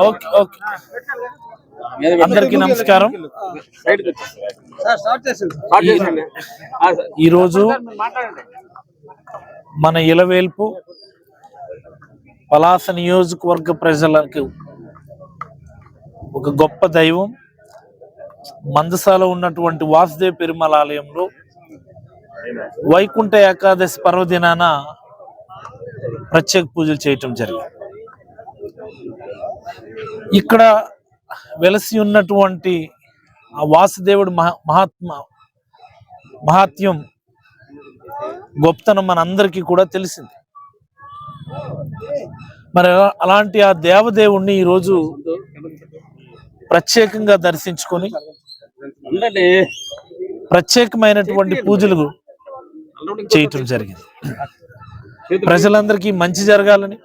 Okay okay అందరికీ నమస్కారం. ఈరోజు మన ఇలవేల్పు పలాస నియోజకవర్గ ప్రజలకు ఒక గొప్ప దైవం మందసాలో ఉన్నటువంటి వాసుదేవ పెరుమాళ్ ఆలయంలో వైకుంఠ ఏకాదశి పర్వదినాన ప్రత్యేక పూజలు చేయటం జరిగింది. ఇక్కడ వెలసి ఉన్నటువంటి ఆ వాసుదేవుడు మహాత్మ్యం గొప్పతనం మనందరికీ కూడా తెలిసింది. మరి అలాంటి ఆ దేవదేవుణ్ణి ఈరోజు ప్రత్యేకంగా దర్శించుకొని ప్రత్యేకమైనటువంటి పూజలు చేయటం జరిగింది. ప్రజలందరికీ మంచి జరగాలని,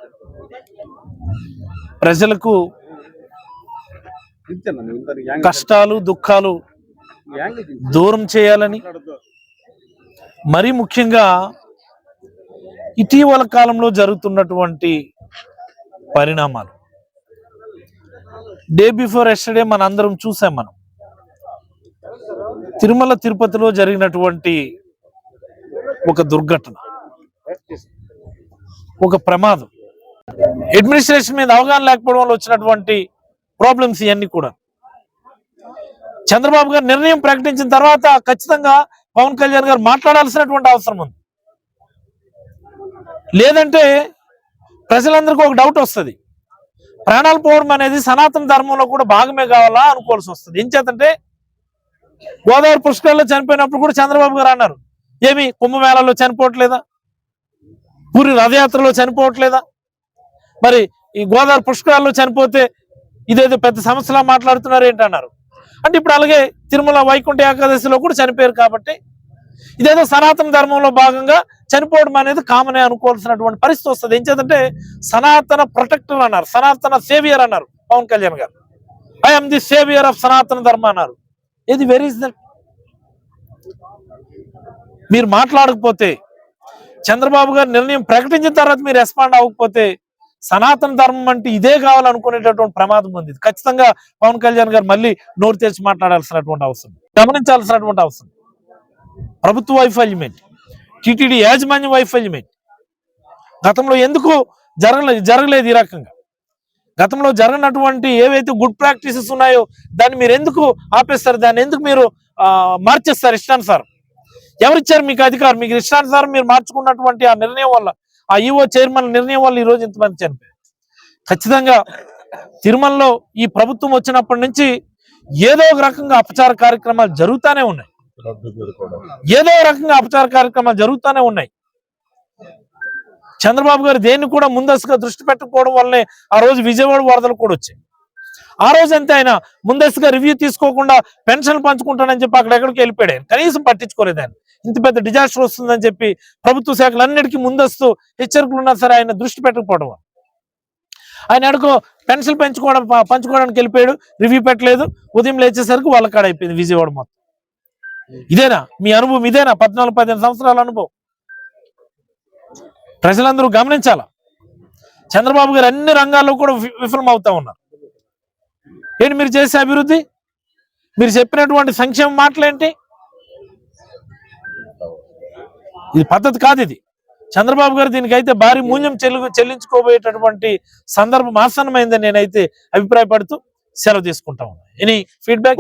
ప్రజలకు కష్టాలు దుఃఖాలు దూరం చేయాలని, మరీ ముఖ్యంగా ఇటీవల కాలంలో జరుగుతున్నటువంటి పరిణామాలు డే బిఫోర్ ఎస్టర్డే మనందరం చూసాం. మనం తిరుమల తిరుపతిలో జరిగినటువంటి ఒక దుర్ఘటన, ఒక ప్రమాదం, అడ్మినిస్ట్రేషన్ మీద అవగాహన లేకపోవడం వల్ల వచ్చినటువంటి ప్రాబ్లమ్స్ ఇవన్నీ కూడా చంద్రబాబు గారు నిర్ణయం ప్రకటించిన తర్వాత ఖచ్చితంగా పవన్ కళ్యాణ్ గారు మాట్లాడాల్సినటువంటి అవసరం ఉంది. లేదంటే ప్రజలందరికీ ఒక డౌట్ వస్తుంది, ప్రాణాలు పోవడం అనేది సనాతన ధర్మంలో కూడా భాగమే కావాలా అనుకోవాల్సి వస్తుంది. ఏం చేతంటే గోదావరి పుష్కరాల్లో చనిపోయినప్పుడు కూడా చంద్రబాబు గారు అన్నారు, ఏమి కుంభమేళాలో చనిపోవట్లేదా, పూరి రథయాత్రలో చనిపోవట్లేదా, మరి ఈ గోదావరి పుష్కరాల్లో చనిపోతే ఇదేదో పెద్ద సమస్యలా మాట్లాడుతున్నారు ఏంటన్నారు. అంటే ఇప్పుడు అలాగే తిరుమల వైకుంఠ ఏకాదశిలో కూడా చనిపోయారు కాబట్టి ఇదేదో సనాతన ధర్మంలో భాగంగా చనిపోవడం అనేది కామనే అనుకోవాల్సినటువంటి పరిస్థితి వస్తుంది. ఏం చేద్దంటే సనాతన ప్రొటెక్టర్ అన్నారు, సనాతన సేవియర్ అన్నారు పవన్ కళ్యాణ్ గారు. ఐఎమ్ ది సేవియర్ ఆఫ్ సనాతన ధర్మ అన్నారు. ఇది వెరీ ఇస్ దట్. మీరు మాట్లాడకపోతే, చంద్రబాబు గారు నిర్ణయం ప్రకటించిన తర్వాత మీరు రెస్పాండ్ అవ్వకపోతే సనాతన ధర్మం అంటే ఇదే కావాలనుకునేటటువంటి ప్రమాదం ఉంది. ఖచ్చితంగా పవన్ కళ్యాణ్ గారు మళ్ళీ నోరు తెరిచి మాట్లాడాల్సినటువంటి అవసరం, గమనించాల్సినటువంటి అవసరం. ప్రభుత్వ వైఫల్యమేంటి, టీటీడీ యాజమాన్య వైఫల్యమేంటి, గతంలో ఎందుకు జరగలేదు ఈ రకంగా, గతంలో జరగనటువంటి ఏవైతే గుడ్ ప్రాక్టీసెస్ ఉన్నాయో దాన్ని మీరు ఎందుకు ఆపేస్తారు, దాన్ని ఎందుకు మీరు మార్చేస్తారు ఇష్టానుసారం? ఎవరిచ్చారు మీకు అధికారం? మీకు ఇష్టానుసారం మీరు మార్చుకున్నటువంటి ఆ నిర్ణయం వల్ల, ఆ ఈఓ చైర్మన్ నిర్ణయం వల్ల ఈరోజు ఇంతమంది చనిపోయారు. ఖచ్చితంగా తిరుమలలో ఈ ప్రభుత్వం వచ్చినప్పటి నుంచి ఏదో ఒక రకంగా అపచార కార్యక్రమాలు జరుగుతూనే ఉన్నాయి, ఏదో రకంగా అపచార కార్యక్రమాలు జరుగుతూనే ఉన్నాయి. చంద్రబాబు గారు దేన్ని కూడా ముందస్తుగా దృష్టి పెట్టకపోవడం వల్లే ఆ రోజు విజయవాడ వరదలు కూడా వచ్చాయి. ఆ రోజు అంతే ఆయన ముందస్తుగా రివ్యూ తీసుకోకుండా పెన్షన్లు పంచుకుంటానని చెప్పి అక్కడెక్కడికి వెళ్ళిపోయాడు, కనీసం పట్టించుకోలేదు ఆయన. ఇంత పెద్ద డిజాస్టర్ వస్తుందని చెప్పి ప్రభుత్వ శాఖలన్నిటికీ ముందస్తు హెచ్చరికలు ఉన్నా సరే ఆయన దృష్టి పెట్టకపోవడం, ఆయన అడుగు పెన్షన్ పంచుకోవడానికి వెళ్ళిపోయాడు, రివ్యూ పెట్టలేదు. ఉదయం లేచేసరికి వాళ్ళ కాడ అయిపోయింది విజయవాడ మొత్తం. ఇదేనా మీ అనుభవం? ఇదేనా 14-15 సంవత్సరాల అనుభవం? ప్రజలందరూ గమనించాల. చంద్రబాబు గారు అన్ని రంగాల్లో కూడా విఫలం అవుతా ఉన్నారు. ఏంటి మీరు చేసే అభివృద్ధి, మీరు చెప్పినటువంటి సంక్షేమ మాటలేంటి? ఇది పద్ధతి కాదు. ఇది చంద్రబాబు గారు దీనికైతే భారీ మూల్యం చెల్లించుకోబోయేటటువంటి సందర్భం ఆసన్నమైందని నేనైతే అభిప్రాయపడుతూ సెలవు తీసుకుంటా ఉన్నాను. Any feedback?